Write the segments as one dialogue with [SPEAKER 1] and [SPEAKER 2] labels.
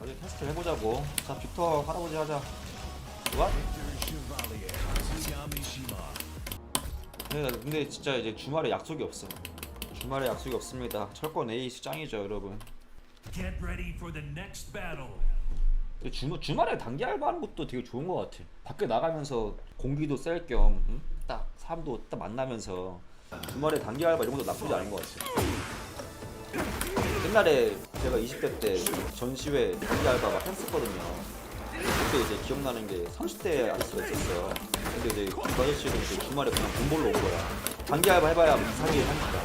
[SPEAKER 1] 어디 테스트 해보자고. 자, 빅터 할아버지 하자. 좋아? 네, 근데 진짜 이제 주말에 약속이 없어. 주말에 약속이 없습니다. 철권 에이스 짱이죠, 여러분.
[SPEAKER 2] Get ready for the next battle.
[SPEAKER 1] 주말에 단기 알바하는 것도 되게 좋은 것 같아. 밖에 나가면서 공기도 쐴 겸, 딱 사람도 딱 만나면서 주말에 단기 알바 이런 것도 나쁘지 않은 것 같아. 옛날에 제가 20대 때 전시회 단기 알바 막 했었거든요. 그때 이제 기억나는 게 30대 아저씨가 있었어요. 근데 이제 그 아저씨는 이제 주말에 그냥 돈 벌러 온 거야. 단기 알바 해봐야 2, 3일 하니까.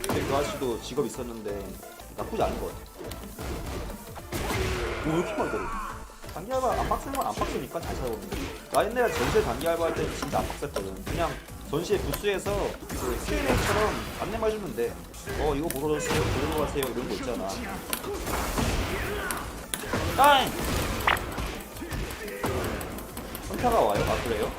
[SPEAKER 1] 근데 그 아저씨도 직업 있었는데 나쁘지 않은 것 같아. 오, 왜 이렇게 많이 걸어? 단기 알바 안 빡세면 안 빡세니까 잘 살아오는데. 나 옛날에 전시회 단기 알바 할 때 진짜 안 빡셌거든. 그냥 전시회 부스에서 그 Q&A처럼 안내만 해주면 돼. 이거 보러 오세요, 보러 가세요 이런 거 있잖아. 따잉! 현타가 와요? 아, 그래요?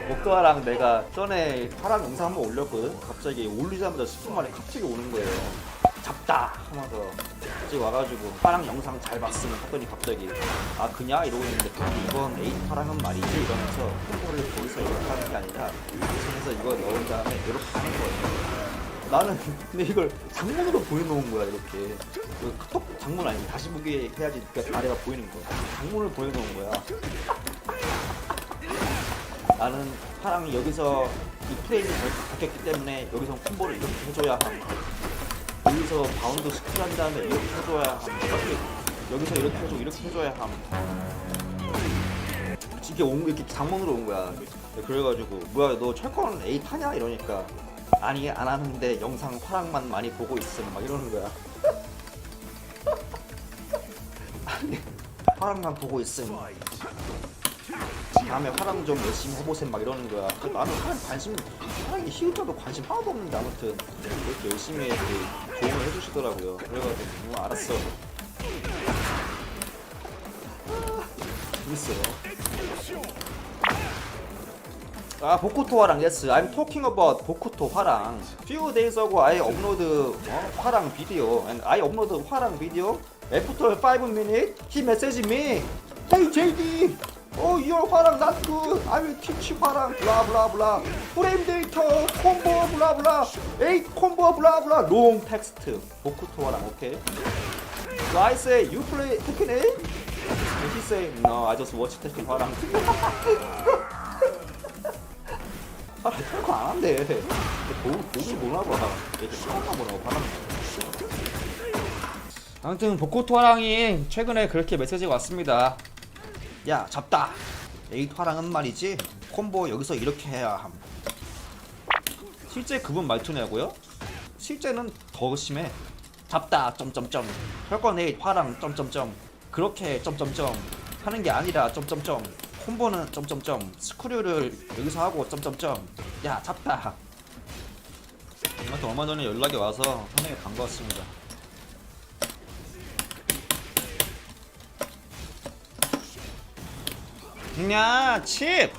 [SPEAKER 1] 목도아랑 내가 전에 파랑 영상 한번 올렸거든? 갑자기 올리자마자 10분 만에 갑자기 오는 거예요. 잡다! 하면서 갑자기 와가지고 파랑 영상 잘 봤으면 했더니 갑자기 아 그냐? 이러고 있는데 이번 에잇 파랑은 말이지? 이러면서 홍보를 거기서 이렇게 하는 게 아니라 그래서 이걸 넣은 다음에 이렇게 하는 거예요. 나는 근데 이걸 장문으로 보여놓은 거야 이렇게. 그 카톡 장문 아니고 다시 보기 해야지 그러니까 아래가 보이는 거야. 장문을 보여놓은 거야. 나는 파랑 여기서 이 프레임이 바뀌었기 때문에 여기서 콤보를 이렇게 해줘야 함. 여기서 바운드 스킬 한 다음에 이렇게 해줘야 함. 여기서 이렇게 해주고 이렇게 해줘야 함. 이게 이렇게 장문으로 온 거야. 그래가지고 뭐야 너 철권 A 타냐 이러니까 아니 안 하는데 영상 파랑만 많이 보고 있음 막 이러는 거야. 아니 파랑만 보고 있음. 다음에 화랑 좀 열심히 해보셈 막 이러는 거야. 나는 화랑이 희우자도 관심 하나도 없는데 아무튼 그렇게 열심히 이렇게 조언을 해주시더라고요. 그래가지고 알았어. 재밌어요. 아 보쿠토 화랑 yes I'm talking about 보쿠토 화랑. Few days ago I upload 화랑 video and I upload 화랑 video. After 5 minutes he messaged me. Hey JD. your 화랑 not good. I will teach 화랑 blah blah blah. 프레임 데이터 콤보 blah blah. 8 콤보 blah blah. long text. 보쿠토 화랑 오케이. So I say you play Tekken 8? And he say no I just watch Tekken 화랑. 아, 철거 안 한대. 보기 뭐나 봐. 얘들 처음 보라고 화랑. 아무튼 보코토 화랑이 최근에 그렇게 메시지가 왔습니다. 야 잡다. 에잇 화랑은 말이지 콤보 여기서 이렇게 해야 함. 실제 그분 말투냐고요? 실제는 더 심해. 잡다 점점점 철권 에잇 화랑 점점점 그렇게 점점점 하는 게 아니라 점점점 콤보는 점점점 스크류를 여기서 하고 점점점 야 잡다. 저한테 얼마 전에 연락이 와서 상당히 반가웠습니다. 야 칩!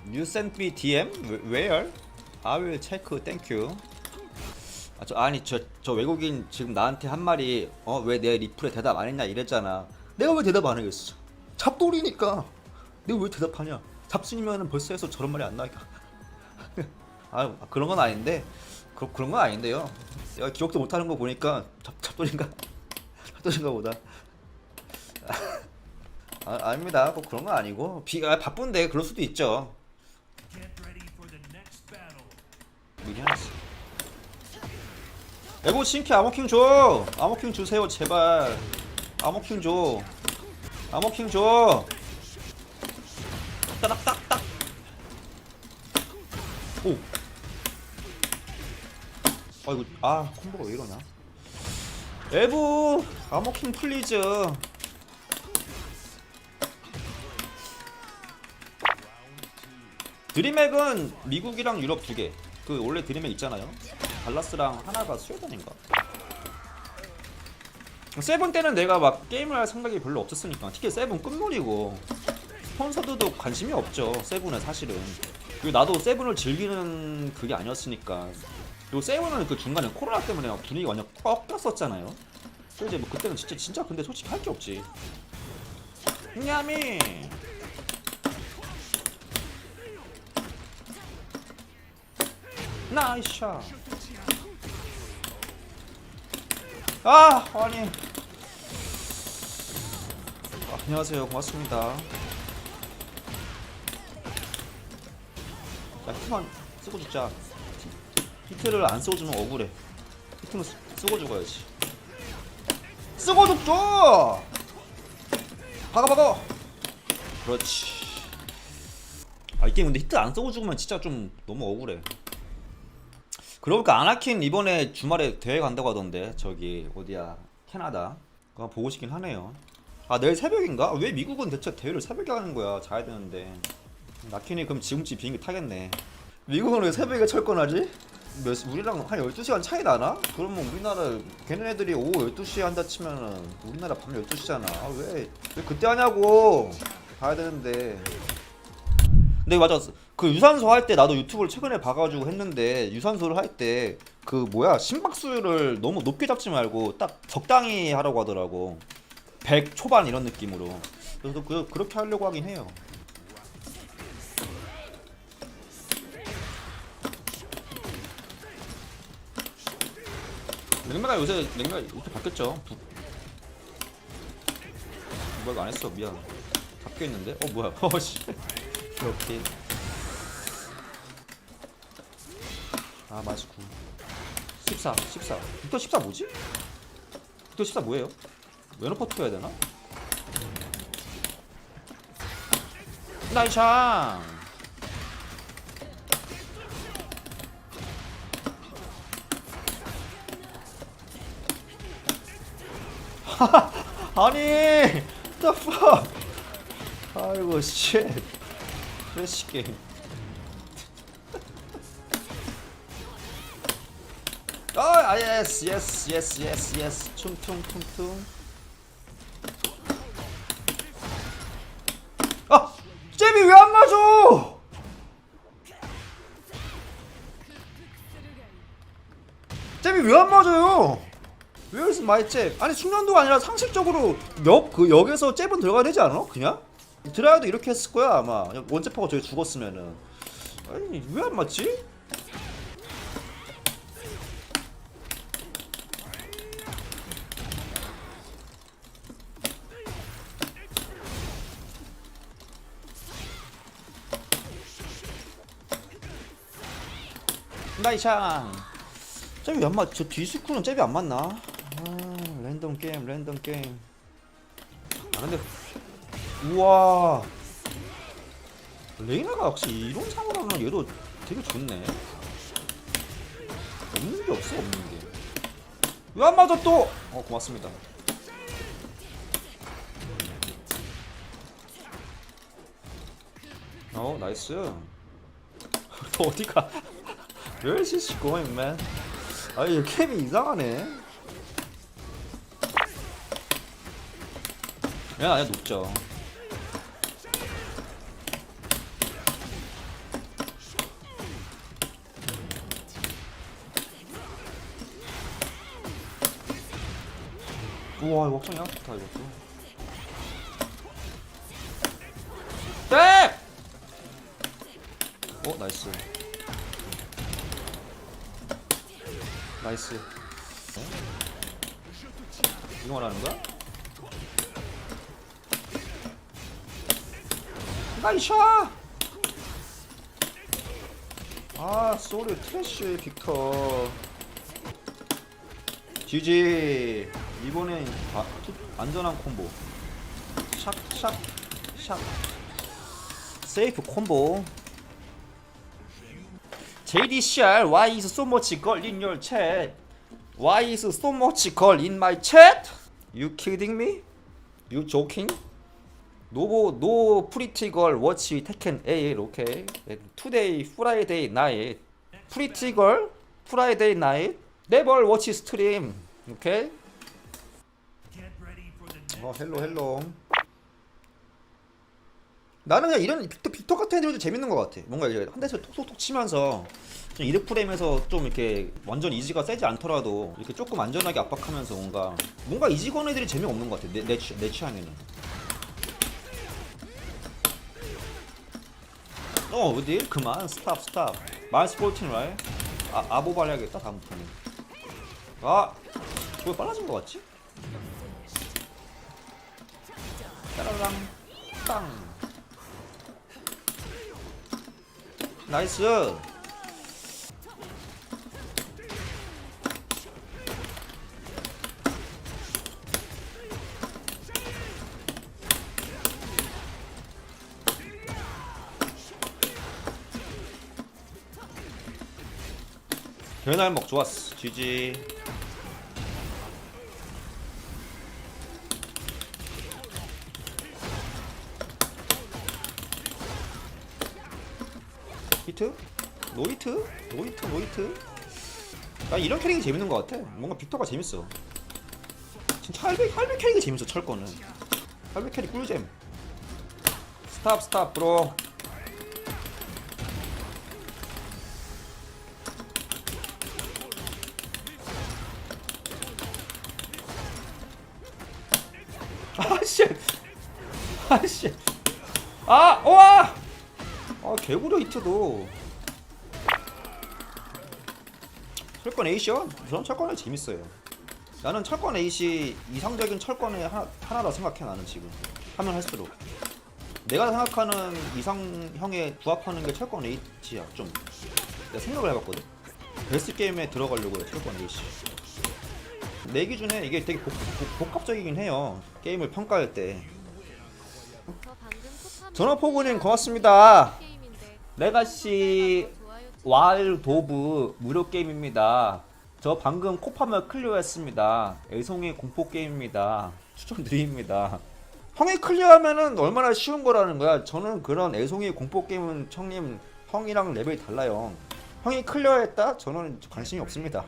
[SPEAKER 1] You sent me DM? Where? I will check. Thank you. 저 외국인 지금 나한테 한 말이 왜 내 리플에 대답 안 했냐 이랬잖아. 내가 왜 대답 안 하겠어? 잡돌이니까. 내가 왜 대답하냐? 잡순이면은 벌써 해서 저런 말이 안 나니까. 아 그런 건 아닌데 그런 건 아닌데요. 내가 기억도 못하는 거 보니까 잡돌인가 보다. 아닙니다. 꼭 그런 건 아니고 바쁜데 그럴 수도 있죠. 미안했어. 에고 신캐 아머킹 줘. 아머킹 주세요 제발. 아머킹 줘. 아머킹 줘. 딱딱딱. 오. 아이고 콤보가 왜 이러냐. 에보 아머킹 플리즈. 드림액은 미국이랑 유럽 2개. 그 원래 드림액 있잖아요. 달라스랑 하나가 스웨덴인가. 세븐 때는 내가 막 게임을 할 생각이 별로 없었으니까 티켓 세븐 끝물이고 스폰서들도 관심이 없죠 세븐에 사실은. 그리고 나도 세븐을 즐기는 그게 아니었으니까. 그리고 세븐은 그 중간에 코로나 때문에 분위기가 완전 꺾였었잖아요. 그래서 이제 뭐 그때는 진짜 근데 솔직히 할 게 없지. 냐미. 나이스 샷. 아 아니. 안녕하세요. 고맙습니다. 자, 히트만 쓰고 죽자. 히트를 안 쓰고 주면 억울해. 히트는 쓰고 죽어야지. 쓰고 죽죠! 박아! 그렇지. 아, 이 게임 근데 히트 안 쓰고 죽으면 진짜 좀 너무 억울해. 그러니까 아나킨 이번에 주말에 대회 간다고 하던데. 저기, 어디야. 캐나다. 그거 보고 싶긴 하네요. 아, 내일 새벽인가? 왜 미국은 대체 대회를 새벽에 하는 거야? 자야 되는데. 나킨이 그럼 지금쯤 비행기 타겠네. 미국은 왜 새벽에 철권하지? 우리랑 한 12시간 차이 나나? 그러면 우리나라 걔네들이 오후 12시에 한다 치면은 우리나라 밤 12시잖아. 아, 왜 그때 하냐고. 가야 되는데. 근데 맞아. 그 유산소 할 때 나도 유튜브를 최근에 봐가지고 했는데 유산소를 할 때 그 뭐야 심박수를 너무 높게 잡지 말고 딱 적당히 하라고 하더라고. 100 초반 이런 느낌으로. 그래서 그렇게 하려고 하긴 해요. 랭메가 요새 이렇게 바뀌었죠. 뭐야 안 했어. 미안. 바뀌어 있는데. 뭐야. 어씨. 이렇게. 아 맛있고. 14. 빅터 14 뭐지? 빅터 14 뭐예요? 웨너포트 해야 되나? 나이샹. 아니, the fuck. 아이고 쉣. 프레시 게임. 예스. 퉁퉁퉁퉁. 아, 잽이 왜 안 맞아? 잽이 왜 안 맞아요? Where's my 잽? 아니 숙련도가 아니라 상식적으로 역에서 잽은 들어가야 되지 않아? 그냥? 드라이도 이렇게 했을 거야 아마. 원잽하고 저기 죽었으면은. 아니 왜 안 맞지? 나이샹. 잽이 안 맞. 저 뒤스크는 잽이 안 맞나? 랜덤 게임. 아 근데 우와. 레이나가 역시 이런 상으로 하면 얘도 되게 좋네. 없는 게 없어. 왜 안 맞아 또? 고맙습니다. 나이스. 또 어디가? Where is she going, man? 이 캠이 이상하네. 야, 아니야 높죠. 우와, 이거 확정이 좋다 이것도. 네! 나이스. 이거 말하는 거야? 나이스! 쏘리 트래쉬 빅터. GG. 이번엔 안전한 콤보. 샥. 세이프 콤보. JDCR, why is so much girl in your chat? Why is so much girl in my chat? You kidding me? You joking? No pretty girl watch Tekken 8, okay? Today Friday night. Pretty girl Friday night. Never watch stream, okay?
[SPEAKER 2] Get ready for the next
[SPEAKER 1] hello. 나는 그냥 이런 빅터 같은 애들도 재밌는 것 같아. 뭔가 이제 한 대씩 톡톡톡 치면서 좀 이득 프레임에서 좀 이렇게 완전 이지가 세지 않더라도 이렇게 조금 안전하게 압박하면서 뭔가 이지건 애들이 재미없는 것 같아. 내 취향에는. 어디? 그만 스탑. 마이스 14 right? 아보발 해야겠다 다음부터는. 그거 빨라진 것 같지? 따라랑 땅. 나이스. 별날먹 좋았어. GG. 히트? 노이트? 나 이런 캐릭이 재밌는 것 같아. 뭔가 빅터가 재밌어. 진짜 할배 캐릭이 재밌어. 철거는 할배 캐릭 꿀잼. 스탑 브로. 아씨. 우와. 개구려 히트도. 철권 에이시요? 저는 철권이 재밌어요. 나는 철권 에이시 이상적인 철권의 하나라 생각해. 나는 지금 하면 할수록 내가 생각하는 이상형에 부합하는 게 철권 에이시야. 좀 내가 생각을 해봤거든. 베스트 게임에 들어가려고 해. 철권 에이시. 내 기준에 이게 되게 복합적이긴 해요. 게임을 평가할 때. 전화포구님 고맙습니다. 레가시 와일도브 무료 게임입니다. 저 방금 코파을 클리어했습니다. 애송이 공포 게임입니다. 추천드립니다. 형이 클리어하면은 얼마나 쉬운 거라는 거야. 저는 그런 애송이 공포 게임은 형이랑 레벨이 달라요. 형이 클리어했다? 저는 관심이 없습니다.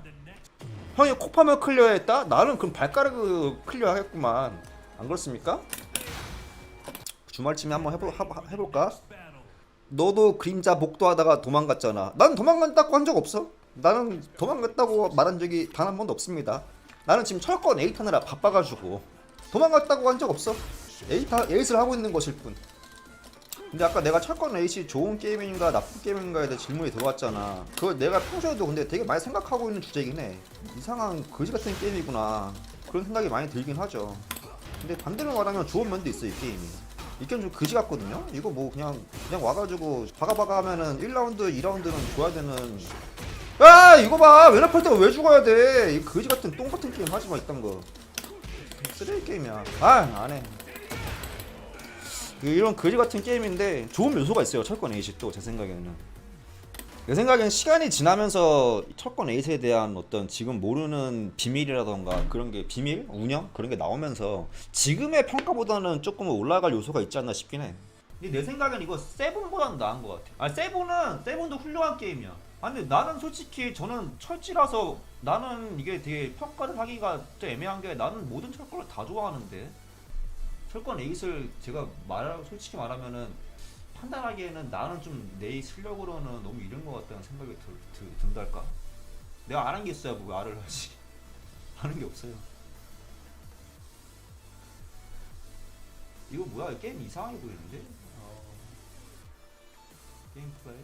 [SPEAKER 1] 형이 코파을 클리어했다? 나는 그럼 발가락 클리어하겠구만. 안 그렇습니까? 주말쯤에 한번 해볼까? 너도 그림자 복도하다가 도망갔잖아. 난 도망갔다고 한 적 없어. 나는 도망갔다고 말한 적이 단 한 번도 없습니다. 나는 지금 철권 에이트 하느라 바빠가지고 도망갔다고 한 적 없어. 에이스를 하고 있는 것일 뿐. 근데 아까 내가 철권 에이시 좋은 게임인가 나쁜 게임인가에 대해 질문이 들어왔잖아. 그걸 내가 평소에도 근데 되게 많이 생각하고 있는 주제이긴 해. 이상한 거지 같은 게임이구나. 그런 생각이 많이 들긴 하죠. 근데 반대로 말하면 좋은 면도 있어. 이 게임이 이 게임 좀 거지 같거든요. 이거 뭐 그냥 와가지고 바가바가 하면은 1라운드 2라운드는 줘야 되는. 이거 봐. 왼앞할 때가 왜 죽어야 돼. 이 거지 같은 똥 같은 게임 하지마. 이딴 거 쓰레기 게임이야. 안해. 이런 거지 같은 게임인데 좋은 요소가 있어요. 철권 에이시 또 제 생각에는. 내 생각엔 시간이 지나면서 철권 에이스에 대한 어떤 지금 모르는 비밀이라던가 그런 게 비밀? 운영? 그런 게 나오면서 지금의 평가보다는 조금 올라갈 요소가 있지 않나 싶긴 해. 근데 내 생각엔 이거 세븐보다는 나은 것 같아. 세븐도 훌륭한 게임이야. 근데 나는 솔직히 저는 철지라서 나는 이게 되게 평가를 하기가 좀 애매한 게 나는 모든 철권을 다 좋아하는데 철권 에이스를 제가 솔직히 말하면은 판단하기에는 나는 좀 내 실력으로는 너무 이른 것 같다는 생각이 든달까? 내가 아는 게 있어야 뭐 알을 하지. 아는 게 없어요. 이거 뭐야? 게임 이상하게 보이는데? 게임 플레이?